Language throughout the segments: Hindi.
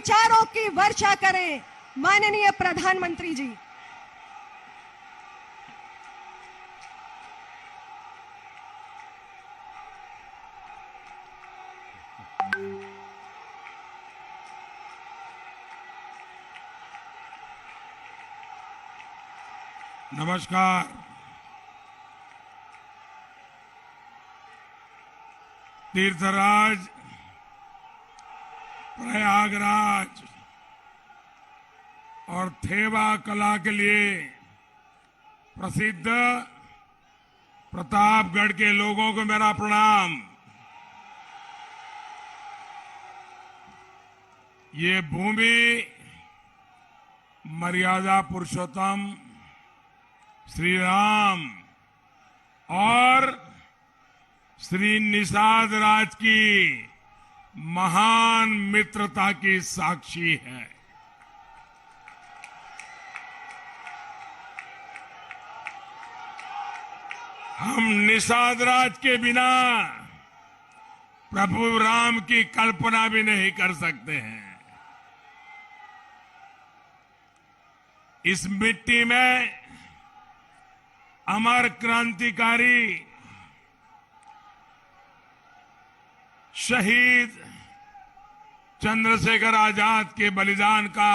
विचारों की वर्षा करें माननीय प्रधानमंत्री जी। नमस्कार। तीर्थराज प्रयागराज और थेवा कला के लिए प्रसिद्ध प्रतापगढ़ के लोगों को मेरा प्रणाम। ये भूमि मर्यादा पुरुषोत्तम श्री राम और श्री निषाद राज की महान मित्रता की साक्षी है। हम निषाद राज के बिना प्रभु राम की कल्पना भी नहीं कर सकते हैं। इस मिट्टी में अमर क्रांतिकारी शहीद चंद्रशेखर आजाद के बलिदान का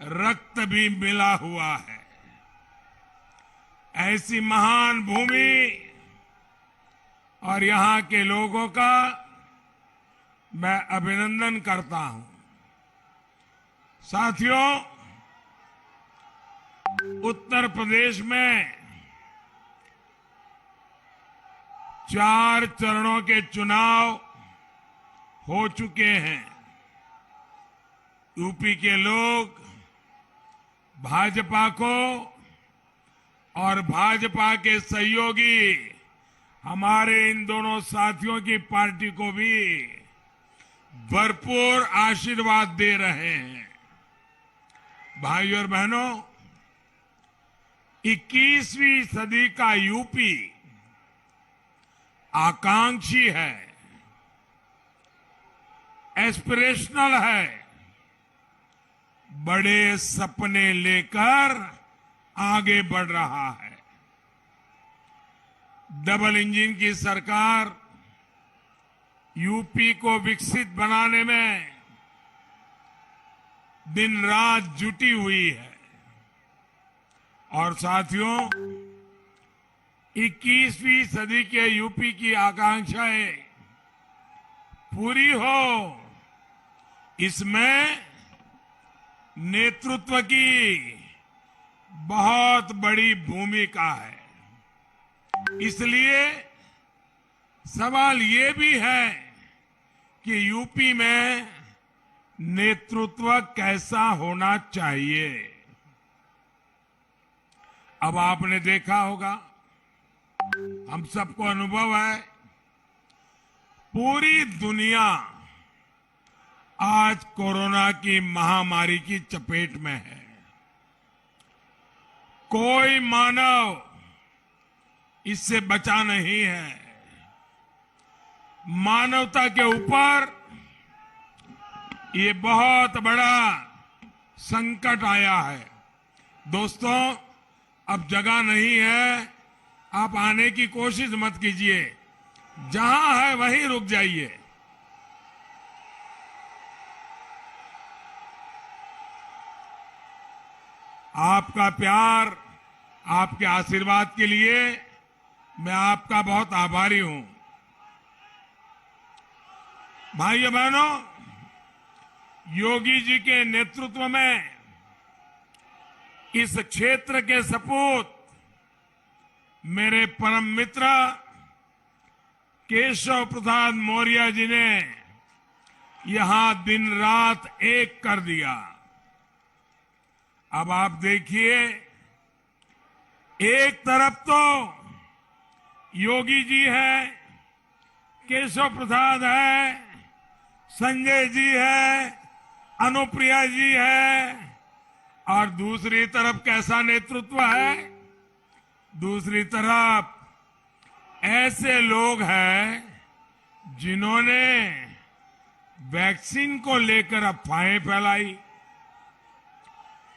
रक्त भी मिला हुआ है। ऐसी महान भूमि और यहां के लोगों का मैं अभिनंदन करता हूं। साथियों, उत्तर प्रदेश में 4 चरणों के चुनाव हो चुके हैं। यूपी के लोग भाजपा को और भाजपा के सहयोगी हमारे इन दोनों साथियों की पार्टी को भी भरपूर आशीर्वाद दे रहे हैं। भाइयों और बहनों, 21वीं सदी का यूपी आकांक्षी है, एस्पिरेशनल है, बड़े सपने लेकर आगे बढ़ रहा है। डबल इंजन की सरकार यूपी को विकसित बनाने में दिन रात जुटी हुई है। और साथियों, 21वीं सदी के यूपी की आकांक्षाएं पूरी हो, इसमें नेतृत्व की बहुत बड़ी भूमिका है। इसलिए सवाल ये भी है कि यूपी में नेतृत्व कैसा होना चाहिए। अब आपने देखा होगा, हम सबको अनुभव है, पूरी दुनिया आज कोरोना की महामारी की चपेट में है। कोई मानव इससे बचा नहीं है। मानवता के ऊपर ये बहुत बड़ा संकट आया है। दोस्तों, अब जगह नहीं है, आप आने की कोशिश मत कीजिए, जहां है वहीं रुक जाइए। आपका प्यार, आपके आशीर्वाद के लिए मैं आपका बहुत आभारी हूं। भाइयों बहनों, योगी जी के नेतृत्व में इस क्षेत्र के सपूत मेरे परम मित्र केशव प्रसाद मौर्य जी ने यहां दिन रात एक कर दिया। अब आप देखिए, एक तरफ तो योगी जी है, केशव प्रसाद है, संजय जी है, अनुप्रिया जी है, और दूसरी तरफ कैसा नेतृत्व है? दूसरी तरफ ऐसे लोग हैं जिन्होंने वैक्सीन को लेकर अफवाहें फैलाई,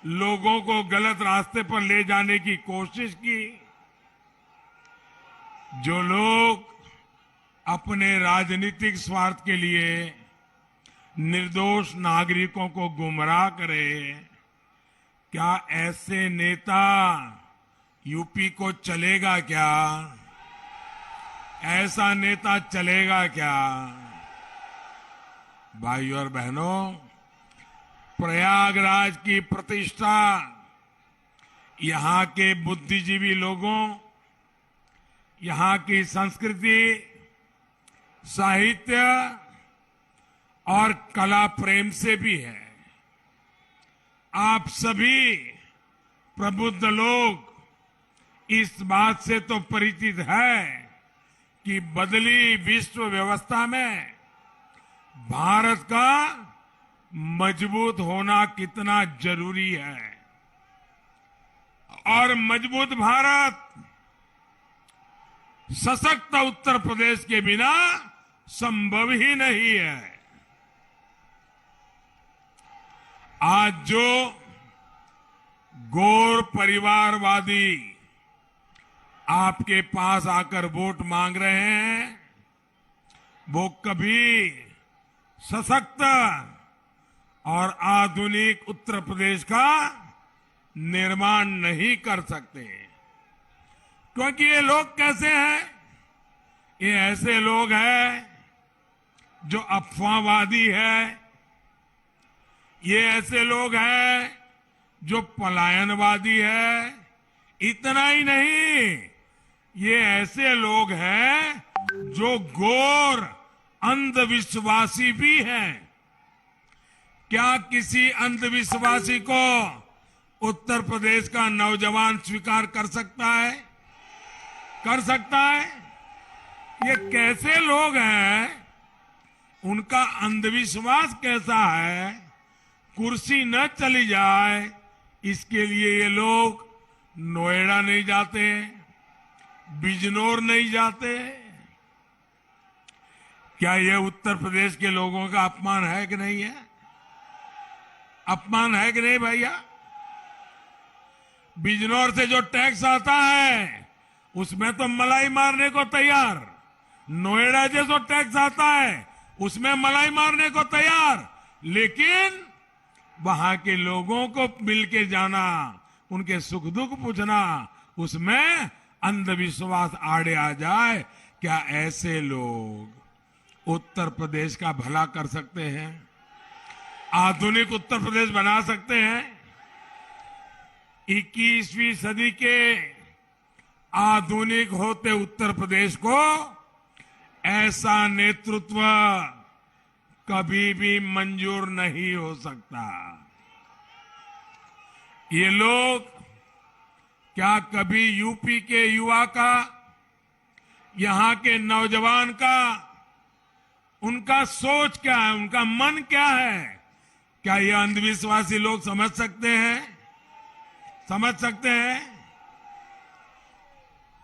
लोगों को गलत रास्ते पर ले जाने की कोशिश की। जो लोग अपने राजनीतिक स्वार्थ के लिए निर्दोष नागरिकों को गुमराह करे, क्या ऐसे नेता यूपी को चलेगा क्या? ऐसा नेता चलेगा क्या? भाइयों और बहनों, प्रयागराज की प्रतिष्ठा, यहां के बुद्धिजीवी लोगों, यहां की संस्कृति, साहित्य और कला प्रेम से भी है। आप सभी प्रबुद्ध लोग इस बात से तो परिचित है कि बदली विश्व व्यवस्था में भारत का मजबूत होना कितना जरूरी है। और मजबूत भारत सशक्त उत्तर प्रदेश के बिना संभव ही नहीं है। आज जो गौर परिवारवादी आपके पास आकर वोट मांग रहे हैं, वो कभी सशक्त और आधुनिक उत्तर प्रदेश का निर्माण नहीं कर सकते। क्योंकि ये लोग कैसे हैं? ये ऐसे लोग हैं जो अफवाहवादी है, ये ऐसे लोग हैं जो पलायनवादी है। इतना ही नहीं, ये ऐसे लोग हैं जो घोर अंधविश्वासी भी हैं। क्या किसी अंधविश्वासी को उत्तर प्रदेश का नौजवान स्वीकार कर सकता है? कर सकता है? ये कैसे लोग हैं? उनका अंधविश्वास कैसा है? कुर्सी न चली जाए इसके लिए ये लोग नोएडा नहीं जाते, बिजनौर नहीं जाते। क्या ये उत्तर प्रदेश के लोगों का अपमान है कि नहीं है? अपमान है कि नहीं भैया? बिजनौर से जो टैक्स आता है उसमें तो मलाई मारने को तैयार, नोएडा से जो टैक्स आता है उसमें मलाई मारने को तैयार, लेकिन वहां के लोगों को मिलके जाना, उनके सुख दुख पूछना, उसमें अंधविश्वास आड़े आ जाए। क्या ऐसे लोग उत्तर प्रदेश का भला कर सकते हैं? आधुनिक उत्तर प्रदेश बना सकते हैं? 21वीं सदी के आधुनिक होते उत्तर प्रदेश को ऐसा नेतृत्व कभी भी मंजूर नहीं हो सकता। ये लोग क्या कभी यूपी के युवा का, यहां के नौजवान का, उनका सोच क्या है, उनका मन क्या है, क्या ये अंधविश्वासी लोग समझ सकते हैं? समझ सकते हैं?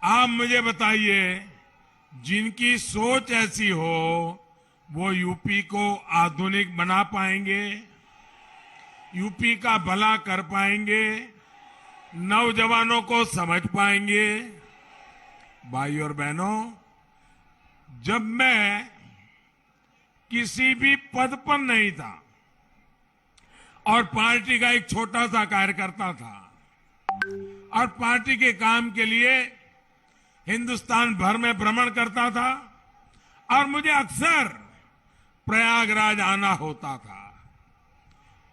आप मुझे बताइए, जिनकी सोच ऐसी हो वो यूपी को आधुनिक बना पाएंगे? यूपी का भला कर पाएंगे? नौजवानों को समझ पाएंगे? भाई और बहनों, जब मैं किसी भी पद पर नहीं था और पार्टी का एक छोटा सा कार्यकर्ता था और पार्टी के काम के लिए हिंदुस्तान भर में भ्रमण करता था और मुझे अक्सर प्रयागराज आना होता था।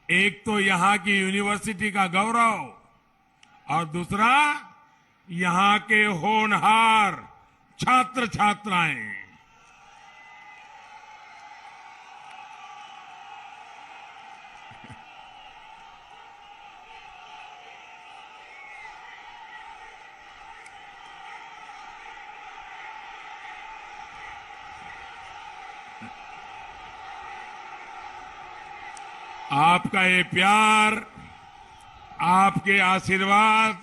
एक तो यहां की यूनिवर्सिटी का गौरव और दूसरा यहां के होनहार छात्र छात्राएं। आपका ये प्यार, आपके आशीर्वाद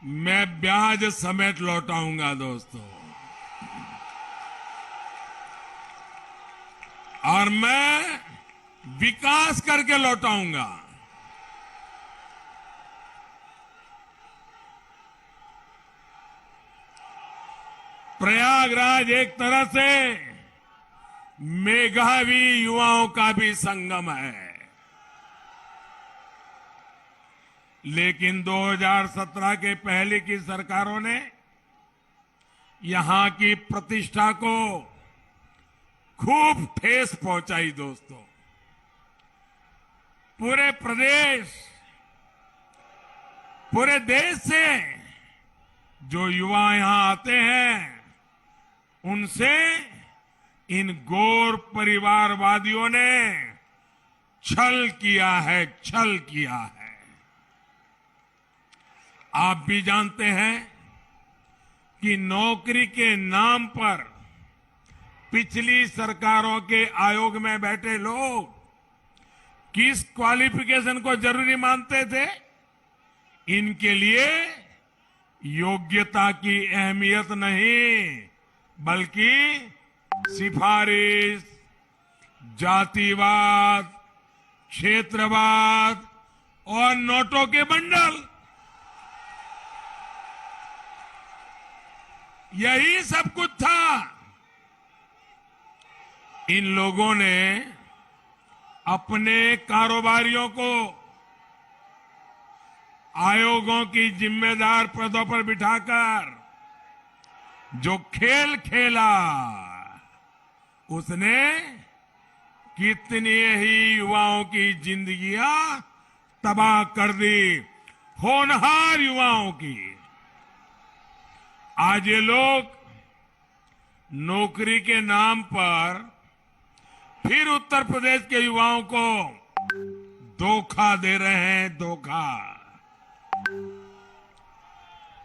मैं ब्याज समेत लौटाऊंगा दोस्तों। और मैं विकास करके लौटाऊंगा। प्रयागराज एक तरह से मेधावी युवाओं का भी संगम है। लेकिन 2017 के पहले की सरकारों ने यहां की प्रतिष्ठा को खूब ठेस पहुंचाई। दोस्तों, पूरे देश से जो युवा यहां आते हैं, उनसे इन गौर परिवारवादियों ने छल किया है। आप भी जानते हैं कि नौकरी के नाम पर पिछली सरकारों के आयोग में बैठे लोग किस क्वालिफिकेशन को जरूरी मानते थे? इनके लिए योग्यता की अहमियत नहीं, बल्कि सिफारिश, जातिवाद, क्षेत्रवाद और नोटों के बंडल, यही सब कुछ था। इन लोगों ने अपने कारोबारियों को आयोगों की जिम्मेदार पदों पर बिठाकर जो खेल खेला, उसने कितनी ही युवाओं की जिंदगियां तबाह कर दी, होनहार युवाओं की। आज ये लोग नौकरी के नाम पर फिर उत्तर प्रदेश के युवाओं को धोखा दे रहे हैं, धोखा।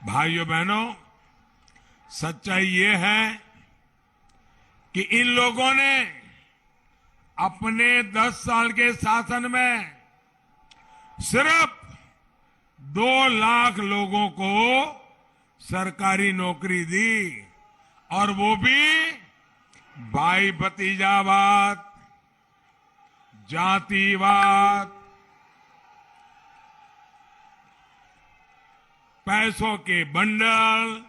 भाइयों बहनों, सच्चाई ये है कि इन लोगों ने अपने 10 साल के शासन में सिर्फ 2 लाख लोगों को सरकारी नौकरी दी, और वो भी भाई भतीजावाद, जातिवाद, पैसों के बंडल।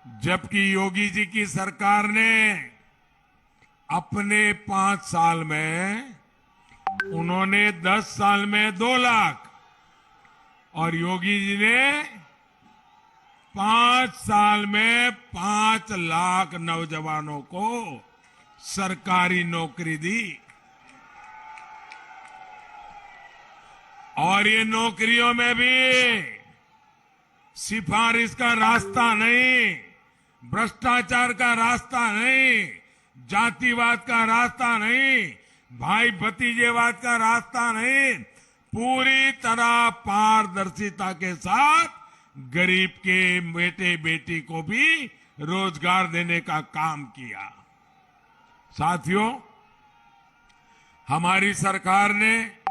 जबकि योगी जी की सरकार ने अपने 5 साल में, उन्होंने 10 साल में 2 लाख, और योगी जी ने 5 साल में 5 लाख नौजवानों को सरकारी नौकरी दी। और ये नौकरियों में भी सिफारिश का रास्ता नहीं, भ्रष्टाचार का रास्ता नहीं, जातिवाद का रास्ता नहीं, भाई भतीजेवाद का रास्ता नहीं, पूरी तरह पारदर्शिता के साथ गरीब के बेटे बेटी को भी रोजगार देने का काम किया। साथियों, हमारी सरकार ने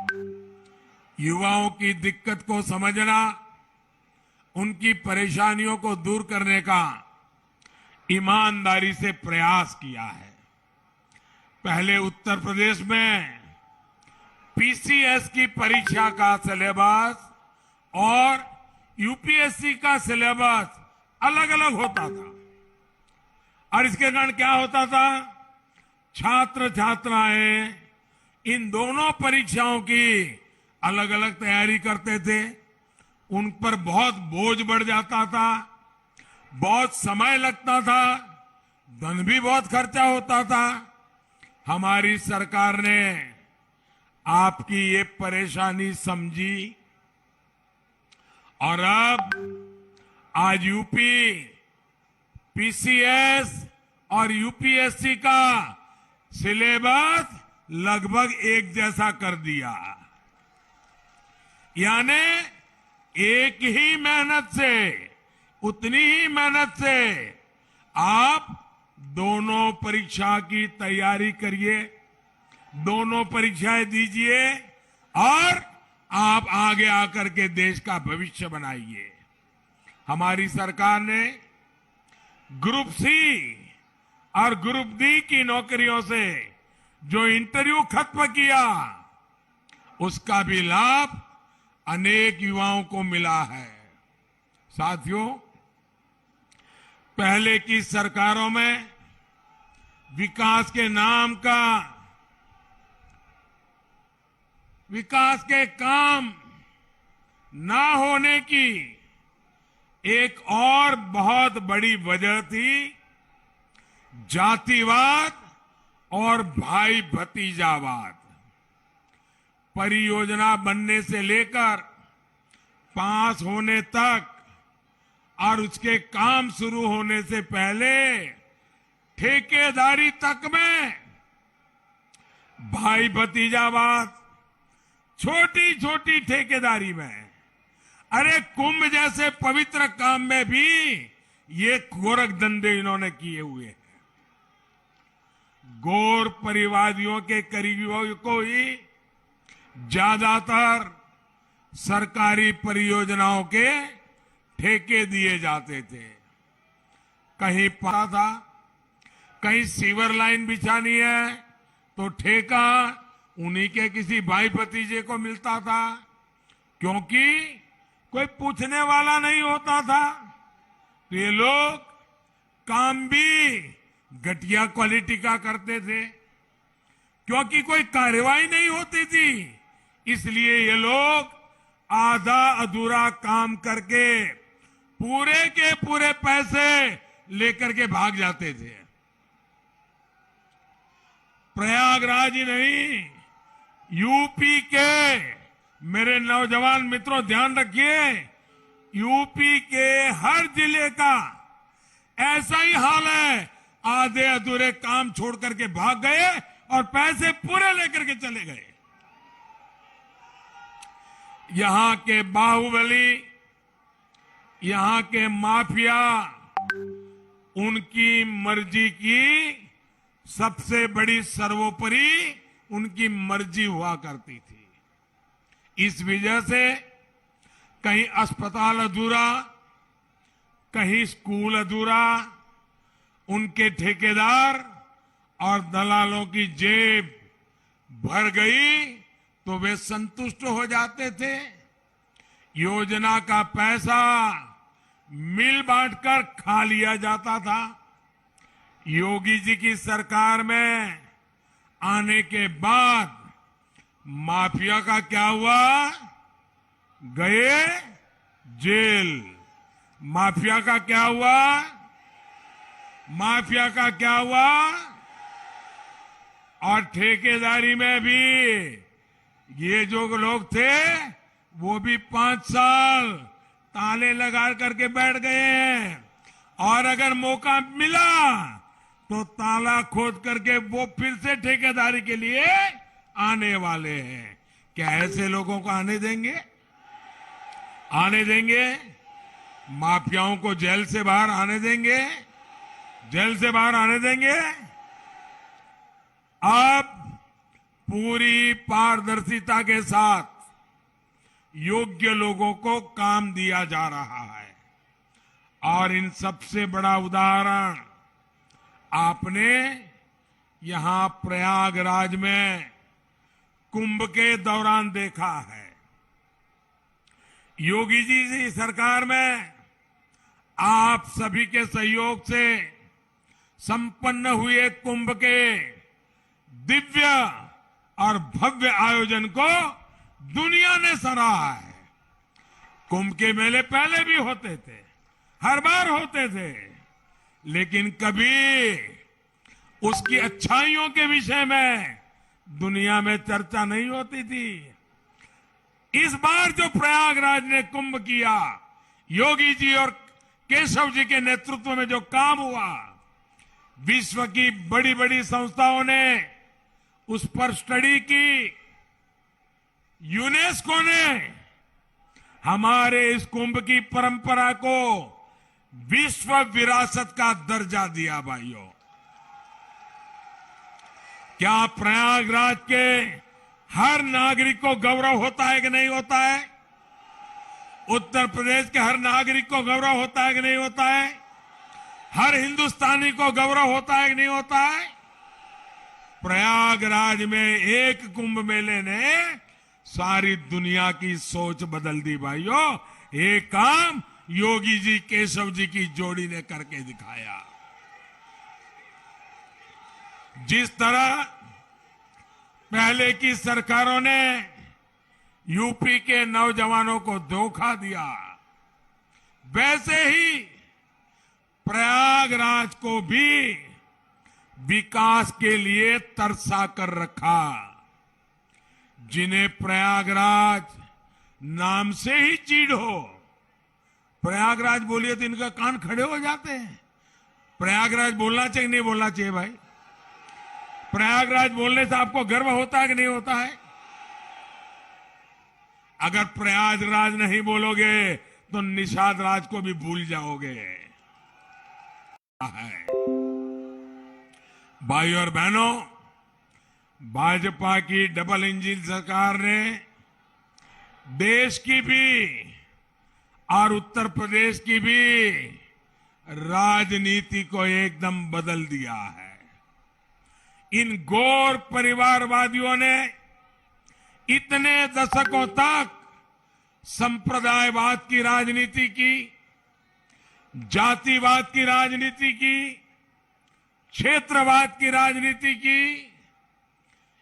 युवाओं की दिक्कत को समझना, उनकी परेशानियों को दूर करने का ईमानदारी से प्रयास किया है। पहले उत्तर प्रदेश में पीसीएस की परीक्षा का सिलेबस और यूपीएससी का सिलेबस अलग अलग होता था, और इसके कारण क्या होता था, छात्र छात्राएं इन दोनों परीक्षाओं की अलग अलग तैयारी करते थे। उन पर बहुत बोझ बढ़ जाता था, बहुत समय लगता था, धन भी बहुत खर्चा होता था। हमारी सरकार ने आपकी ये परेशानी समझी, और अब आज यूपी पीसीएस और यूपीएससी का सिलेबस लगभग एक जैसा कर दिया। यानी एक ही मेहनत से, उतनी ही मेहनत से आप दोनों परीक्षा की तैयारी करिए, दोनों परीक्षाएं दीजिए, और आप आगे आकर के देश का भविष्य बनाइए। हमारी सरकार ने ग्रुप सी और ग्रुप डी की नौकरियों से जो इंटरव्यू खत्म किया, उसका भी लाभ अनेक युवाओं को मिला है। साथियों, पहले की सरकारों में विकास के नाम का विकास के काम ना होने की एक और बहुत बड़ी वजह थी जातिवाद और भाई भतीजावाद। परियोजना बनने से लेकर पास होने तक और उसके काम शुरू होने से पहले ठेकेदारी तक में भाई भतीजावाद, छोटी छोटी ठेकेदारी में, अरे कुंभ जैसे पवित्र काम में भी ये गोरख धंधे इन्होंने किए हुए हैं। गौर परिवादियों के करीबियों को ही ज्यादातर सरकारी परियोजनाओं के ठेके दिए जाते थे। कहीं पता था कहीं सीवर लाइन बिछानी है तो ठेका उन्हीं के किसी भाई भतीजे को मिलता था, क्योंकि कोई पूछने वाला नहीं होता था। तो ये लोग काम भी घटिया क्वालिटी का करते थे, क्योंकि कोई कार्रवाई नहीं होती थी। इसलिए ये लोग आधा अधूरा काम करके पूरे के पूरे पैसे लेकर के भाग जाते थे। प्रयागराज ही नहीं, यूपी के मेरे नौजवान मित्रों ध्यान रखिए, यूपी के हर जिले का ऐसा ही हाल है। आधे अधूरे काम छोड़ करके भाग गए और पैसे पूरे लेकर के चले गए। यहां के बाहुबली, यहां के माफिया, उनकी मर्जी की सबसे बड़ी सर्वोपरि उनकी मर्जी हुआ करती थी। इस वजह से कहीं अस्पताल अधूरा, कहीं स्कूल अधूरा, उनके ठेकेदार और दलालों की जेब भर गई तो वे संतुष्ट हो जाते थे। योजना का पैसा मिल बांटकर खा लिया जाता था। योगी जी की सरकार में आने के बाद माफिया का क्या हुआ? गए जेल। माफिया का क्या हुआ? माफिया का क्या हुआ? और ठेकेदारी में भी ये जो लोग थे वो भी 5 साल ताले लगा करके बैठ गए हैं, और अगर मौका मिला तो ताला खोद करके वो फिर से ठेकेदारी के लिए आने वाले हैं। क्या ऐसे लोगों को आने देंगे? आने देंगे? माफियाओं को जेल से बाहर आने देंगे? जेल से बाहर आने देंगे? अब पूरी पारदर्शिता के साथ योग्य लोगों को काम दिया जा रहा है। और इन सबसे बड़ा उदाहरण आपने यहां प्रयागराज में कुंभ के दौरान देखा है। योगी जी की सरकार में आप सभी के सहयोग से संपन्न हुए कुंभ के दिव्य और भव्य आयोजन को दुनिया ने सराहा है। कुंभ के मेले पहले भी होते थे, हर बार होते थे, लेकिन कभी उसकी अच्छाइयों के विषय में दुनिया में चर्चा नहीं होती थी। इस बार जो प्रयागराज ने कुंभ किया, योगी जी और केशव जी के नेतृत्व में जो काम हुआ, विश्व की बड़ी बड़ी संस्थाओं ने उस पर स्टडी की। यूनेस्को ने हमारे इस कुंभ की परंपरा को विश्व विरासत का दर्जा दिया। भाइयों, क्या प्रयागराज के हर नागरिक को गौरव होता है कि नहीं होता है? उत्तर प्रदेश के हर नागरिक को गौरव होता है कि नहीं होता है? हर हिंदुस्तानी को गौरव होता है कि नहीं होता है? प्रयागराज में एक कुंभ मेले ने सारी दुनिया की सोच बदल दी भाइयों। एक काम योगी जी केशव जी की जोड़ी ने करके दिखाया। जिस तरह पहले की सरकारों ने यूपी के नौजवानों को धोखा दिया, वैसे ही प्रयागराज को भी विकास के लिए तरसा कर रखा। जिन्हें प्रयागराज नाम से ही चीड़ हो, प्रयागराज बोलिए तो इनका कान खड़े हो जाते हैं। प्रयागराज बोलना चाहिए नहीं बोलना चाहिए भाई? प्रयागराज बोलने से आपको गर्व होता है कि नहीं होता है? अगर प्रयागराज नहीं बोलोगे तो निषाद राज को भी भूल जाओगे। भाई और बहनों, भाजपा की डबल इंजन सरकार ने देश की भी और उत्तर प्रदेश की भी राजनीति को एकदम बदल दिया है। इन गौर परिवारवादियों ने इतने दशकों तक संप्रदायवाद की राजनीति की, जातिवाद की राजनीति की, क्षेत्रवाद की राजनीति की।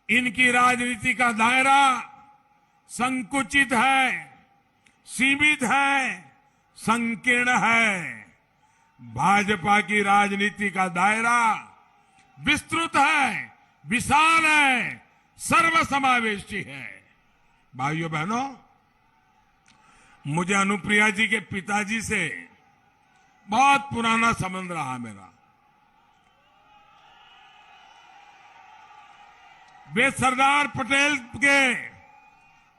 इनकी राजनीति का दायरा संकुचित है, सीमित है, संकीर्ण है। भाजपा की राजनीति का दायरा विस्तृत है, विशाल है, सर्वसमावेशी है। भाइयों बहनों, मुझे अनुप्रिया जी के पिताजी से बहुत पुराना संबंध रहा मेरा। वे सरदार पटेल के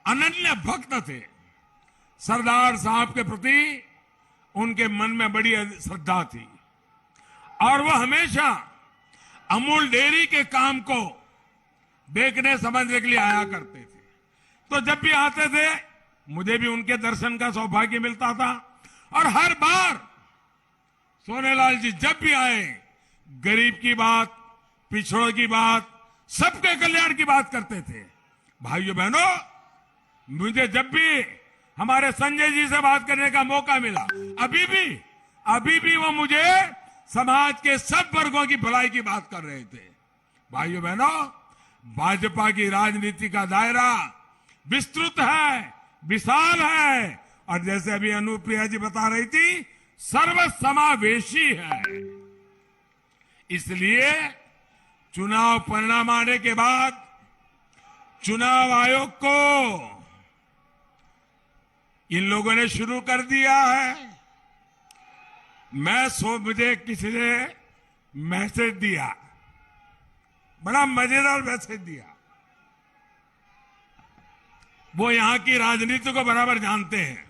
अनन्य भक्त थे। सरदार साहब के प्रति उनके मन में बड़ी श्रद्धा थी और वो हमेशा अमूल डेयरी के काम को देखने समझने के लिए आया करते थे। तो जब भी आते थे मुझे भी उनके दर्शन का सौभाग्य मिलता था और हर बार सोनेलाल जी जब भी आए गरीब की बात, पिछड़ों की बात, सबके कल्याण की बात करते थे। भाइयों बहनों, मुझे जब भी हमारे संजय जी से बात करने का मौका मिला, अभी भी वो मुझे समाज के सब वर्गों की भलाई की बात कर रहे थे। भाइयों बहनों, भाजपा की राजनीति का दायरा विस्तृत है, विशाल है और जैसे अभी अनुप्रिया जी बता रही थी, सर्वसमावेशी है। इसलिए चुनाव परिणाम आने के बाद चुनाव आयोग को इन लोगों ने शुरू कर दिया है। मुझे किसी ने मैसेज दिया, बड़ा मजेदार मैसेज दिया। वो यहां की राजनीति को बराबर जानते हैं।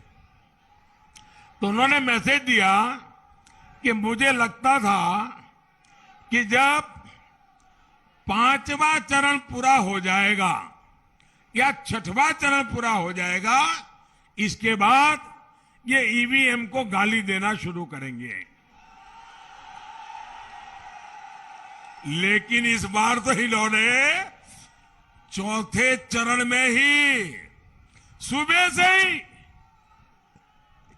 तो उन्होंने मैसेज दिया कि मुझे लगता था कि जब 5वां चरण पूरा हो जाएगा या 6वां चरण पूरा हो जाएगा, इसके बाद ये ईवीएम को गाली देना शुरू करेंगे। लेकिन इस बार तो इन्होंने 4थे चरण में ही सुबह से ही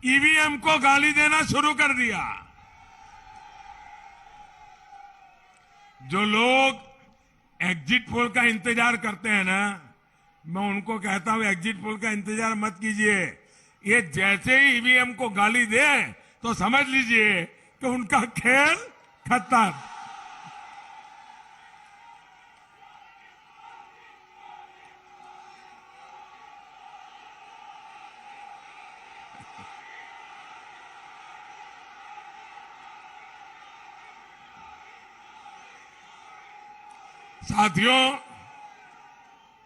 ईवीएम को गाली देना शुरू कर दिया। जो लोग एग्जिट पोल का इंतजार करते हैं ना, मैं उनको कहता हूं एग्जिट पोल का इंतजार मत कीजिए। ये जैसे ही ईवीएम को गाली दे तो समझ लीजिए कि उनका खेल खत्म। साथियों,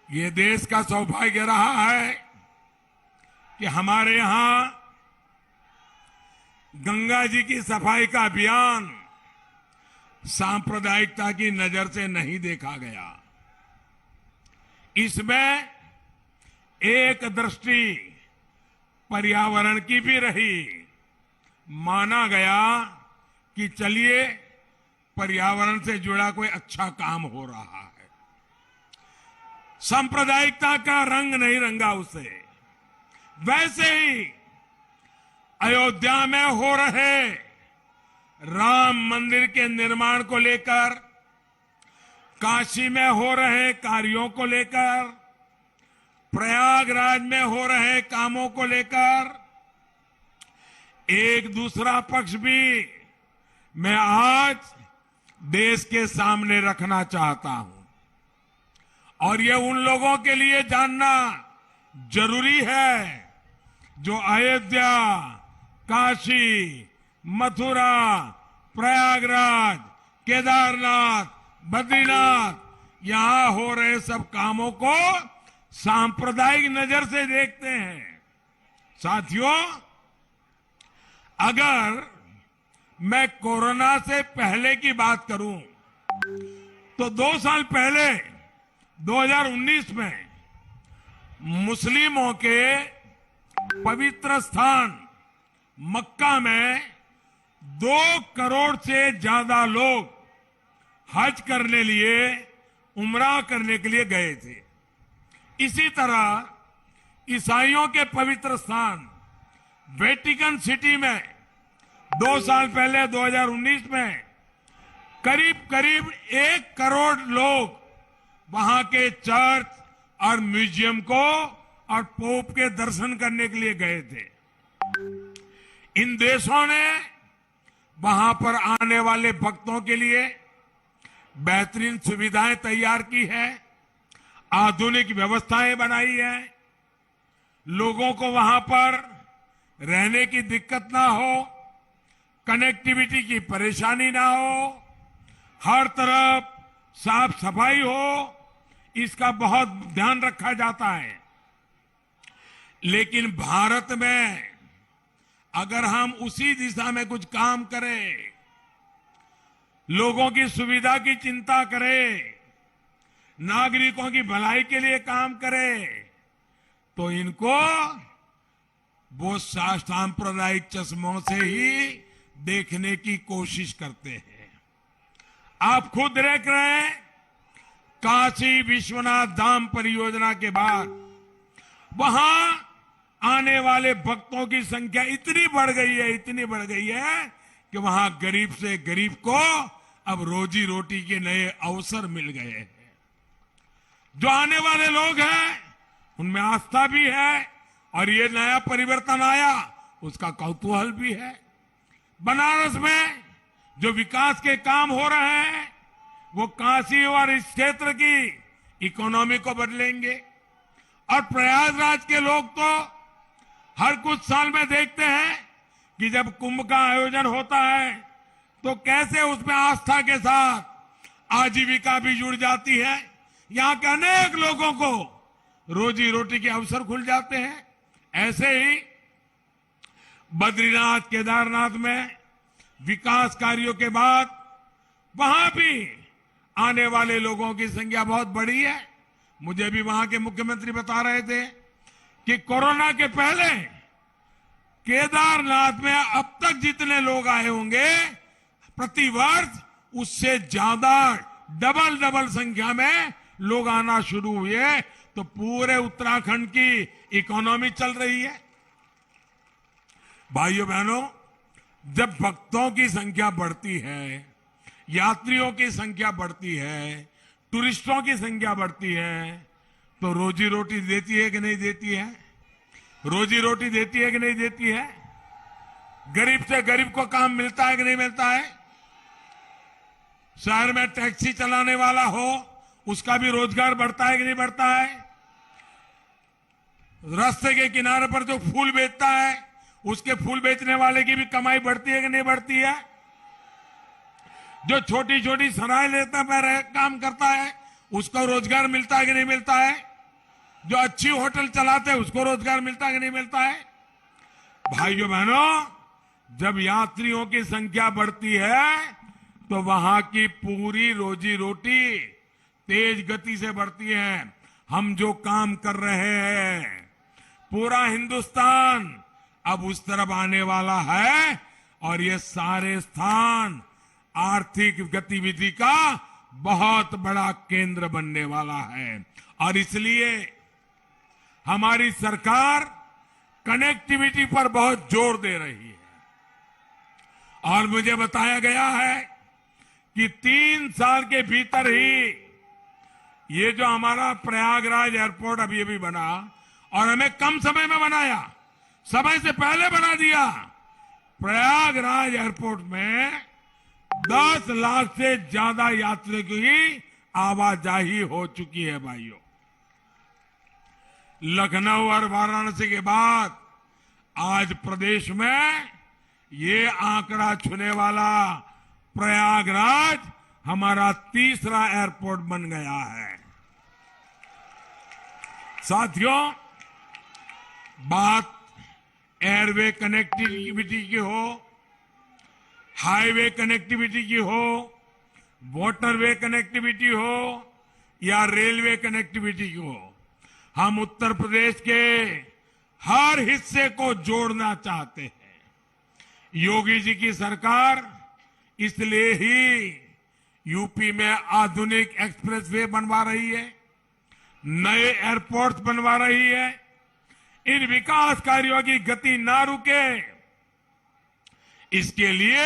ये देश का सौभाग्य रहा है कि हमारे यहां गंगा जी की सफाई का अभियान सांप्रदायिकता की नजर से नहीं देखा गया। इसमें एक दृष्टि पर्यावरण की भी रही। माना गया कि चलिए पर्यावरण से जुड़ा कोई अच्छा काम हो रहा है। सांप्रदायिकता का रंग नहीं रंगा उसे। वैसे ही अयोध्या में हो रहे राम मंदिर के निर्माण को लेकर, काशी में हो रहे कार्यों को लेकर, प्रयागराज में हो रहे कामों को लेकर एक दूसरा पक्ष भी मैं आज देश के सामने रखना चाहता हूं। और ये उन लोगों के लिए जानना जरूरी है जो अयोध्या, काशी, मथुरा, प्रयागराज, केदारनाथ, बद्रीनाथ यहां हो रहे सब कामों को सांप्रदायिक नजर से देखते हैं। साथियों, अगर मैं कोरोना से पहले की बात करूं तो 2 साल पहले 2019 में मुस्लिमों के पवित्र स्थान मक्का में 2 करोड़ से ज्यादा लोग हज करने लिए, उम्रा करने के लिए गए थे। इसी तरह ईसाइयों के पवित्र स्थान वेटिकन सिटी में 2 साल पहले 2019 में करीब करीब 1 करोड़ लोग वहां के चर्च और म्यूजियम को और पोप के दर्शन करने के लिए गए थे। इन देशों ने वहां पर आने वाले भक्तों के लिए बेहतरीन सुविधाएं तैयार की है, आधुनिक व्यवस्थाएं बनाई है, लोगों को वहां पर रहने की दिक्कत ना हो, कनेक्टिविटी की परेशानी ना हो, हर तरफ साफ सफाई हो, इसका बहुत ध्यान रखा जाता है। लेकिन भारत में अगर हम उसी दिशा में कुछ काम करें, लोगों की सुविधा की चिंता करें, नागरिकों की भलाई के लिए काम करें, तो इनको वो सांप्रदायिक चश्मों से ही देखने की कोशिश करते हैं। आप खुद देख रहे हैं, काशी विश्वनाथ धाम परियोजना के बाद वहां आने वाले भक्तों की संख्या इतनी बढ़ गई है कि वहां गरीब से गरीब को अब रोजी रोटी के नए अवसर मिल गए हैं। जो आने वाले लोग हैं उनमें आस्था भी है और ये नया परिवर्तन आया उसका कौतूहल भी है। बनारस में जो विकास के काम हो रहे हैं वो काशी और इस क्षेत्र की इकोनॉमी को बदलेंगे। और प्रयागराज के लोग तो हर कुछ साल में देखते हैं कि जब कुंभ का आयोजन होता है तो कैसे उसमें आस्था के साथ आजीविका भी जुड़ जाती है। यहां के अनेक लोगों को रोजी रोटी के अवसर खुल जाते हैं। ऐसे ही बद्रीनाथ, केदारनाथ में विकास कार्यों के बाद वहां भी आने वाले लोगों की संख्या बहुत बढ़ी है। मुझे भी वहां के मुख्यमंत्री बता रहे थे कि कोरोना के पहले केदारनाथ में अब तक जितने लोग आए होंगे प्रति वर्ष उससे ज्यादा डबल संख्या में लोग आना शुरू हुए। तो पूरे उत्तराखंड की इकोनॉमी चल रही है। भाइयों बहनों, जब भक्तों की संख्या बढ़ती है, यात्रियों की संख्या बढ़ती है, टूरिस्टों की संख्या बढ़ती है, तो रोजी रोटी देती है कि नहीं देती है? रोजी रोटी देती है कि नहीं देती है? गरीब से गरीब को काम मिलता है कि नहीं मिलता है? शहर में टैक्सी चलाने वाला हो उसका भी रोजगार बढ़ता है कि नहीं बढ़ता है? रास्ते के किनारे पर जो फूल बेचता है उसके फूल बेचने वाले की भी कमाई बढ़ती है कि नहीं बढ़ती है? जो छोटी छोटी सराय लेता है काम करता है उसको रोजगार मिलता है कि नहीं मिलता है? जो अच्छी होटल चलाते हैं उसको रोजगार मिलता है कि नहीं मिलता है? भाइयों बहनों, जब यात्रियों की संख्या बढ़ती है तो वहां की पूरी रोजी रोटी तेज गति से बढ़ती है। हम जो काम कर रहे हैं पूरा हिंदुस्तान अब उस तरफ आने वाला है और ये सारे स्थान आर्थिक गतिविधि का बहुत बड़ा केंद्र बनने वाला है। और इसलिए हमारी सरकार कनेक्टिविटी पर बहुत जोर दे रही है। और मुझे बताया गया है कि 3 साल के भीतर ही ये जो हमारा प्रयागराज एयरपोर्ट अभी अभी बना, और हमें कम समय में बनाया, समय से पहले बना दिया। प्रयागराज एयरपोर्ट में 10 लाख से ज्यादा यात्रियों की आवाजाही हो चुकी है भाइयों। लखनऊ और वाराणसी के बाद आज प्रदेश में ये आंकड़ा छूने वाला प्रयागराज हमारा तीसरा एयरपोर्ट बन गया है। साथियों, बात एयरवे कनेक्टिविटी की हो, हाईवे कनेक्टिविटी की हो, वाटरवे कनेक्टिविटी हो या रेलवे कनेक्टिविटी की हो, हम उत्तर प्रदेश के हर हिस्से को जोड़ना चाहते हैं। योगी जी की सरकार इसलिए ही यूपी में आधुनिक एक्सप्रेसवे बनवा रही है, नए एयरपोर्ट्स बनवा रही है। इन विकास कार्यों की गति ना रुके, इसके लिए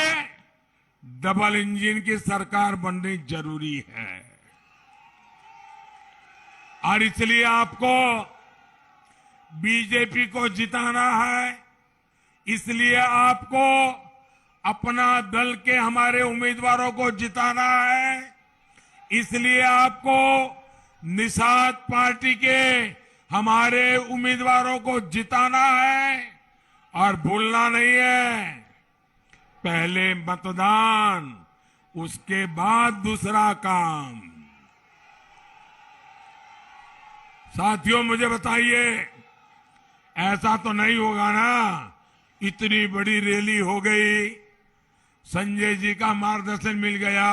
डबल इंजन की सरकार बननी जरूरी है। और इसलिए आपको बीजेपी को जिताना है। इसलिए आपको अपना दल के हमारे उम्मीदवारों को जिताना है। इसलिए आपको निषाद पार्टी के हमारे उम्मीदवारों को जिताना है। और भूलना नहीं है, पहले मतदान, उसके बाद दूसरा काम। साथियों, मुझे बताइए, ऐसा तो नहीं होगा ना, इतनी बड़ी रैली हो गई, संजय जी का मार्गदर्शन मिल गया,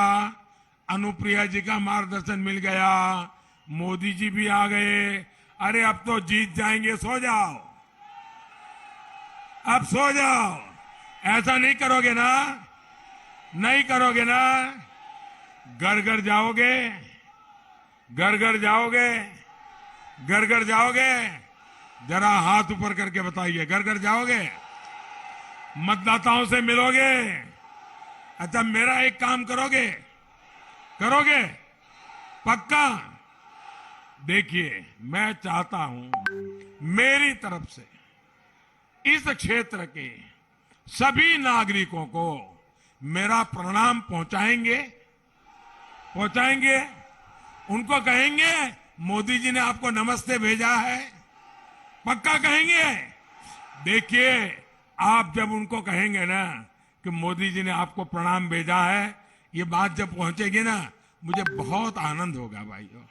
अनुप्रिया जी का मार्गदर्शन मिल गया, मोदी जी भी आ गए, अरे अब तो जीत जाएंगे, सो जाओ, अब सो जाओ। ऐसा नहीं करोगे ना, नहीं करोगे ना, घर घर जाओगे, घर घर जाओगे, घर घर जाओगे, जरा हाथ ऊपर करके बताइए, घर घर जाओगे, मतदाताओं से मिलोगे। अच्छा, मेरा एक काम करोगे, करोगे पक्का? देखिए, मैं चाहता हूं मेरी तरफ से इस क्षेत्र के सभी नागरिकों को मेरा प्रणाम पहुंचाएंगे, पहुंचाएंगे। उनको कहेंगे मोदी जी ने आपको नमस्ते भेजा है, पक्का कहेंगे। देखिए, आप जब उनको कहेंगे ना कि मोदी जी ने आपको प्रणाम भेजा है, ये बात जब पहुंचेगी ना, मुझे बहुत आनंद होगा भाइयों,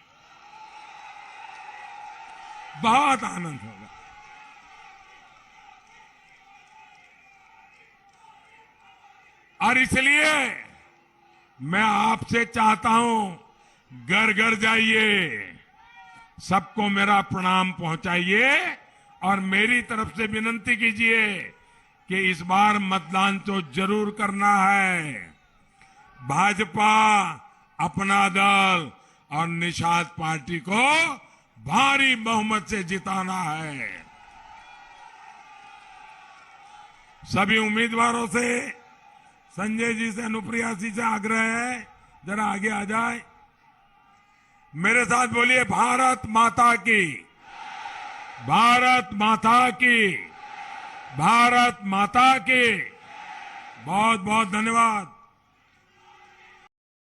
बहुत आनंद होगा। और इसलिए मैं आपसे चाहता हूं, घर घर जाइए, सबको मेरा प्रणाम पहुंचाइए और मेरी तरफ से विनती कीजिए कि इस बार मतदान तो जरूर करना है। भाजपा, अपना दल और निषाद पार्टी को भारी बहुमत से जिताना है। सभी उम्मीदवारों से, संजय जी से, अनुप्रिया जी से आग्रह है, जरा आगे आ जाए, मेरे साथ बोलिए, भारत माता की, भारत माता की, भारत माता की। बहुत बहुत धन्यवाद।